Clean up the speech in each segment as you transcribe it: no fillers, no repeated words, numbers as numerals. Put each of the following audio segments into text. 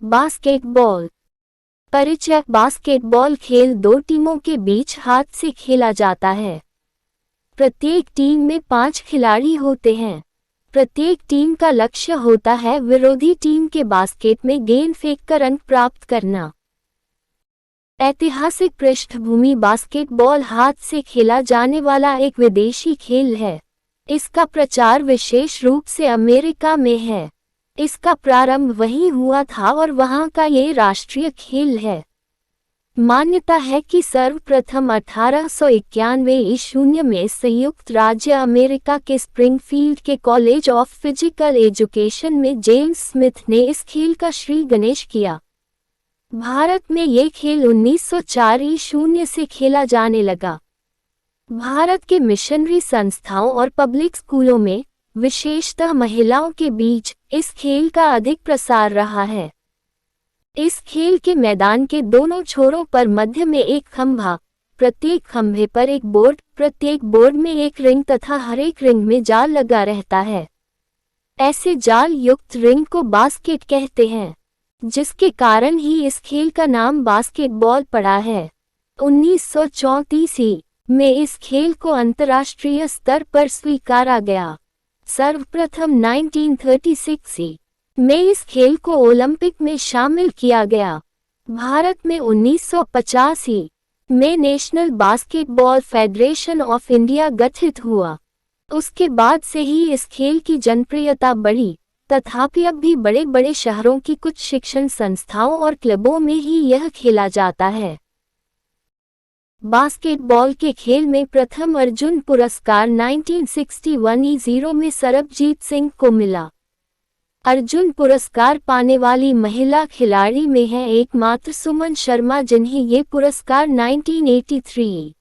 Basketball. परिचय। Basketball खेल दो टीमों के बीच हाथ से खेला जाता है। प्रत्येक टीम में 5 खिलाड़ी होते हैं। प्रत्येक टीम का लक्ष्य होता है विरोधी टीम के बास्केट में गेंद फेंककर अंक प्राप्त करना। ऐतिहासिक पृष्ठभूमि। बास्केटबॉल हाथ से खेला जाने वाला एक विदेशी खेल है। इसका प्रचार विशेष रूप से अमेरिका में है। इसका प्रारंभ वहीं हुआ था और वहां का ये राष्ट्रीय खेल है। मान्यता है कि सर्वप्रथम 1891 ईस्वी में संयुक्त राज्य अमेरिका के स्प्रिंगफील्ड के कॉलेज ऑफ फिजिकल एजुकेशन में जेम्स स्मिथ ने इस खेल का श्री गणेश किया। भारत में ये खेल 1904 ईस्वी से खेला जाने लगा। भारत के मिशनरी संस्थाओं और पब्लिक स्कूलों में, विशेषतः महिलाओं के बीच, इस खेल का अधिक प्रसार रहा है। इस खेल के मैदान के दोनों छोरों पर मध्य में एक खंभा, प्रत्येक खंभे पर एक बोर्ड, प्रत्येक बोर्ड में एक रिंग तथा हर एक रिंग में जाल लगा रहता है। ऐसे जाल युक्त रिंग को बास्केट कहते हैं, जिसके कारण ही इस खेल का नाम बास्केटबॉल पड़ा है। 1934 में इस खेल को अंतर्राष्ट्रीय स्तर पर स्वीकारा गया। सर्वप्रथम 1936 में इस खेल को ओलंपिक में शामिल किया गया। भारत में 1985 में national basketball federation of India गठित हुआ। उसके बाद से ही इस खेल की जनप्रियता बढ़ी, तथापि अब भी बड़े बड़े शहरों की कुछ शिक्षण संस्थाओं और क्लबों में ही यह खेला जाता है। बास्केटबॉल के खेल में प्रथम अर्जुन पुरस्कार 1961 में सरबजीत सिंह को मिला। अर्जुन पुरस्कार पाने वाली महिला खिलाड़ी में है एकमात्र सुमन शर्मा, जिन्हें ये पुरस्कार 1983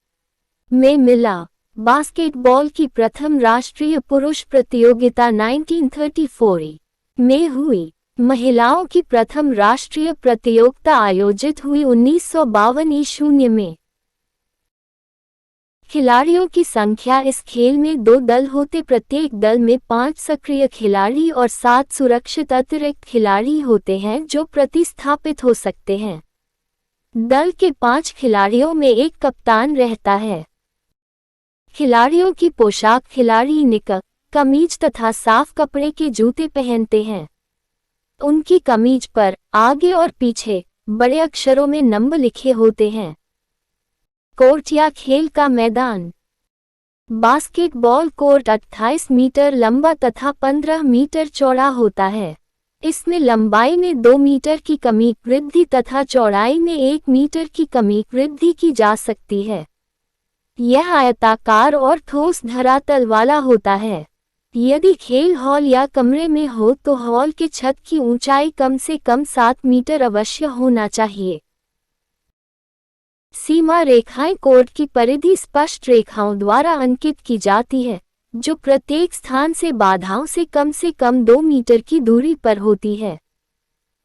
में मिला। बास्केटबॉल की प्रथम राष्ट्रीय पुरुष प्रतियोगिता 1934 में हुई। महिलाओं की प्रथम राष्ट्रीय प्रतियोगिता आयोजित हुई 1952 ईस्वी में। खिलाड़ियों की संख्या। इस खेल में 2 दल होते, प्रत्येक दल में 5 सक्रिय खिलाड़ी और 7 सुरक्षित अतिरिक्त खिलाड़ी होते हैं जो प्रतिस्थापित हो सकते हैं। दल के 5 खिलाड़ियों में एक कप्तान रहता है। खिलाड़ियों की पोशाक। खिलाड़ी निकर, कमीज तथा साफ कपड़े के जूते पहनते हैं। उनकी कमीज पर आगे और पीछे बड़े अक्षरों में नंबर लिखे होते हैं। कोर्ट या खेल का मैदान। बास्केटबॉल कोर्ट 28 मीटर लंबा तथा 15 मीटर चौड़ा होता है। इसमें लंबाई में 2 मीटर की कमी वृद्धि तथा चौड़ाई में 1 मीटर की कमी वृद्धि की जा सकती है। यह आयताकार और ठोस धरातल वाला होता है। यदि खेल हॉल या कमरे में हो तो हॉल के छत की ऊंचाई कम से कम 7 मीटर अवश्य होना चाहिए। सीमा रेखाएं। कोर्ट की परिधि स्पष्ट रेखाओं द्वारा अंकित की जाती है, जो प्रत्येक स्थान से बाधाओं से कम 2 मीटर की दूरी पर होती है।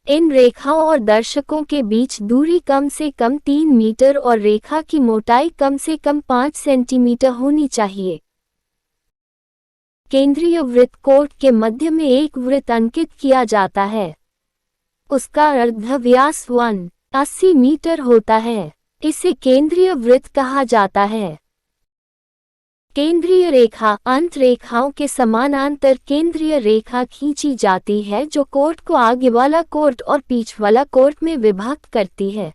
इन रेखाओं और दर्शकों के बीच दूरी कम से कम 3 मीटर और रेखा की मोटाई कम से कम 5 सेंटीमीटर होनी चाहिए। केंद्रीय वृत्त। कोर्ट के मध्य में एक वृत्त अंकित किया जाता है। उसका अर्धव्यास 180 मीटर होता है। इसे केंद्रीय वृत्त कहा जाता है। केंद्रीय रेखा। अंत रेखाओं के समानांतर केंद्रीय रेखा खींची जाती है जो कोर्ट को आगे वाला कोर्ट और पीछ वाला कोर्ट में विभक्त करती है।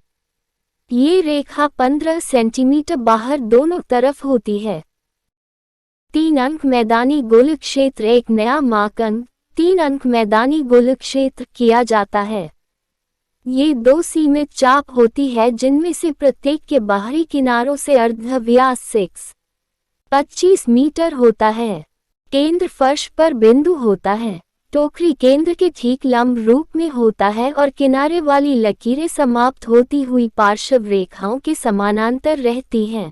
ये रेखा 15 सेंटीमीटर बाहर दोनों तरफ होती है। 3 अंक मैदानी गोल क्षेत्र। एक नया मापदंड 3 अंक मैदानी गोल क्षेत्र किया जाता है। ये 2 सीमित चाप होती है जिनमें से प्रत्येक के बाहरी किनारों से अर्धव्यास 25 मीटर होता है। केंद्र फर्श पर बिंदु होता है। टोकरी केंद्र के ठीक लंब रूप में होता है और किनारे वाली लकीरें समाप्त होती हुई पार्श्व रेखाओं के समानांतर रहती हैं।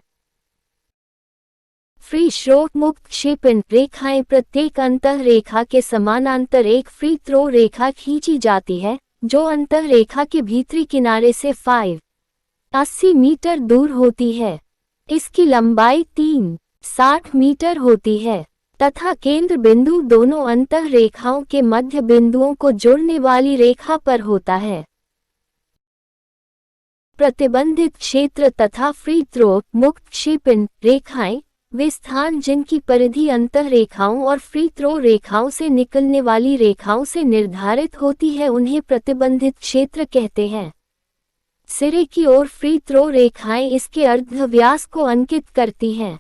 Free throw. मुक्त क्षेपण रेखाएं। प्रत्येक अंतः रेखा के समानांतर एक फ्री थ्रो रेखा खींची जाती है जो अंतः रेखा के भीतरी किनारे से 80 मीटर दूर होती है। इसकी लंबाई 60 मीटर होती है तथा केंद्र बिंदु दोनों अंतः रेखाओं के मध्य बिंदुओं को जोड़ने वाली रेखा पर होता है। प्रतिबंधित क्षेत्र तथा फ्री थ्रो मुक्त क्षेपण रेखाएं वे स्थान जिनकी परिधि अंतर रेखाओं और फ्री थ्रो रेखाओं से निकलने वाली रेखाओं से निर्धारित होती है उन्हें प्रतिबंधित क्षेत्र कहते हैं। सिरे की ओर फ्री थ्रो रेखाएं इसके अर्धव्यास को अंकित करती हैं।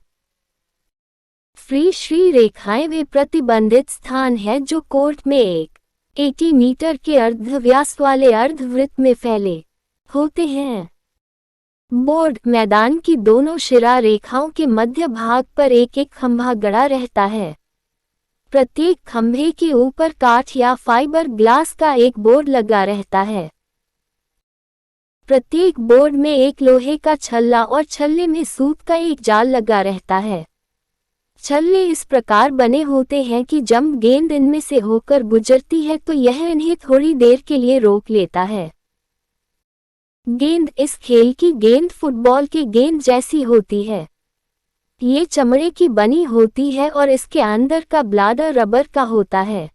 फ्री श्री रेखाएं वे प्रतिबंधित स्थान है जो कोर्ट में 80 मीटर के अर्धव्यास वाले अर्धवृत्त में फैले होते हैं। बोर्ड मैदान की दोनों शिरा रेखाओं के मध्य भाग पर एक एक खंभा गड़ा रहता है। प्रत्येक खंभे के ऊपर काठ या फाइबर ग्लास का एक बोर्ड लगा रहता है। प्रत्येक बोर्ड में एक लोहे का छल्ला और छल्ले में सूत का एक जाल लगा रहता है। छल्ले इस प्रकार बने होते हैं कि जब गेंद इनमें से होकर गुजरती है तो यह इन्हें थोड़ी देर के लिए रोक लेता है। गेंद इस खेल की गेंद फुटबॉल के गेंद जैसी होती है। ये चमड़े की बनी होती है और इसके अंदर का ब्लाडर रबर का होता है।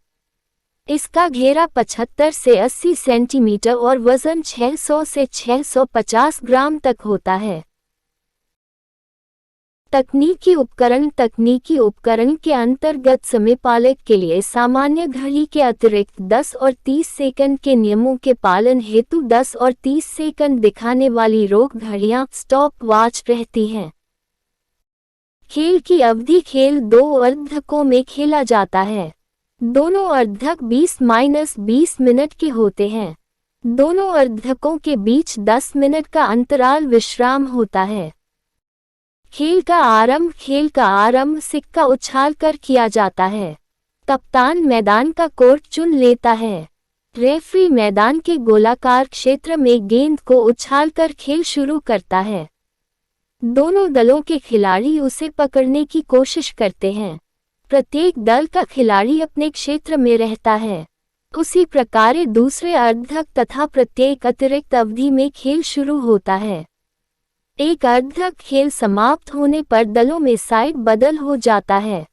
इसका घेरा 75 से 80 सेंटीमीटर और वजन 600 से 650 ग्राम तक होता है। तकनीकी उपकरण के अंतर्गत समय पालक के लिए सामान्य घड़ी के अतिरिक्त 10 और 30 सेकंड के नियमों के पालन हेतु 10 और 30 सेकंड दिखाने वाली रोक घड़ियां स्टॉप वॉच रहती हैं। खेल की अवधि खेल 2 अर्धकों में खेला जाता है। दोनों अर्धक 20-20 मिनट के होते हैं। दोनों अर्धकों के बीच 10 मिनट का अंतराल विश्राम होता है। खेल का आरंभ सिक्का उछाल कर किया जाता है। कप्तान मैदान का कोर्ट चुन लेता है। रेफरी मैदान के गोलाकार क्षेत्र में गेंद को उछालकर खेल शुरू करता है। दोनों दलों के खिलाड़ी उसे पकड़ने की कोशिश करते हैं। प्रत्येक दल का खिलाड़ी अपने क्षेत्र में रहता है। उसी प्रकार दूसरे अर्धक तथा प्रत्येक अतिरिक्त अवधि में खेल शुरू होता है। एक अर्धक खेल समाप्त होने पर दलों में साइड बदल हो जाता है।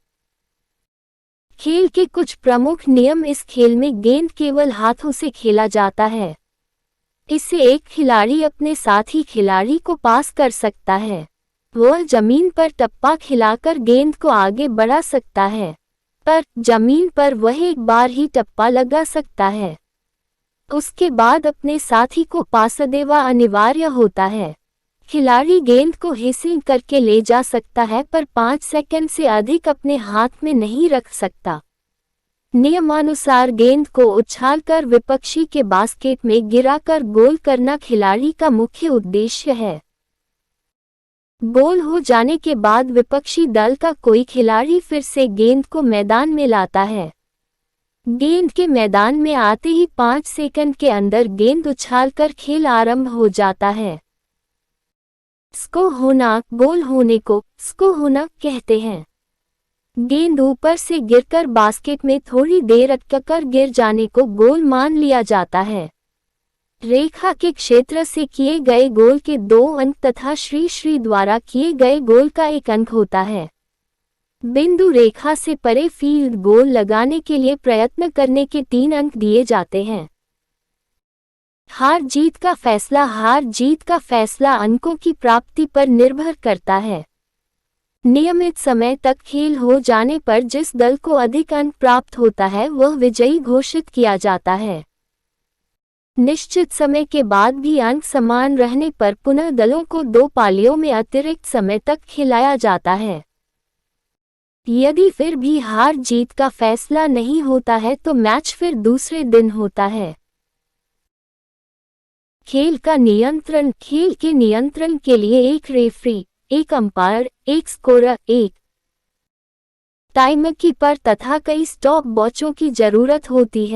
खेल के कुछ प्रमुख नियम। इस खेल में गेंद केवल हाथों से खेला जाता है। इससे एक खिलाड़ी अपने साथी खिलाड़ी को पास कर सकता है। वह जमीन पर टप्पा खिलाकर गेंद को आगे बढ़ा सकता है, पर जमीन पर वह एक बार ही टप्पा लगा सकता है। उसके बाद अपने साथी को पास देना अनिवार्य होता है। खिलाड़ी गेंद को हिसिंग करके ले जा सकता है पर 5 सेकंड से अधिक अपने हाथ में नहीं रख सकता। नियमानुसार गेंद को उछालकर विपक्षी के बास्केट में गिराकर गोल करना खिलाड़ी का मुख्य उद्देश्य है। गोल हो जाने के बाद विपक्षी दल का कोई खिलाड़ी फिर से गेंद को मैदान में लाता है। गेंद के मैदान में आते ही 5 सेकंड के अंदर गेंद उछालकर खेल आरंभ हो जाता है। स्को होना, गोल होने को स्को होना कहते हैं। गेंद ऊपर से गिरकर बास्केट में थोड़ी देर अटककर गिर जाने को गोल मान लिया जाता है। रेखा के क्षेत्र से किए गए गोल के 2 अंक तथा श्री द्वारा किए गए गोल का 1 अंक होता है। बिंदु रेखा से परे फील्ड गोल लगाने के लिए प्रयत्न करने के 3 अंक दिए जाते हैं। हार जीत का फैसला अंकों की प्राप्ति पर निर्भर करता है। नियमित समय तक खेल हो जाने पर जिस दल को अधिक अंक प्राप्त होता है वह विजयी घोषित किया जाता है। निश्चित समय के बाद भी अंक समान रहने पर पुनः दलों को 2 पालियों में अतिरिक्त समय तक खिलाया जाता है। यदि फिर भी हार जीत का फैसला नहीं होता है तो मैच फिर दूसरे दिन होता है। खेल के नियंत्रण के लिए एक रेफरी, एक अंपायर, एक स्कोरर, एक टाइमकीपर तथा कई स्टॉप वॉचों की जरूरत होती है।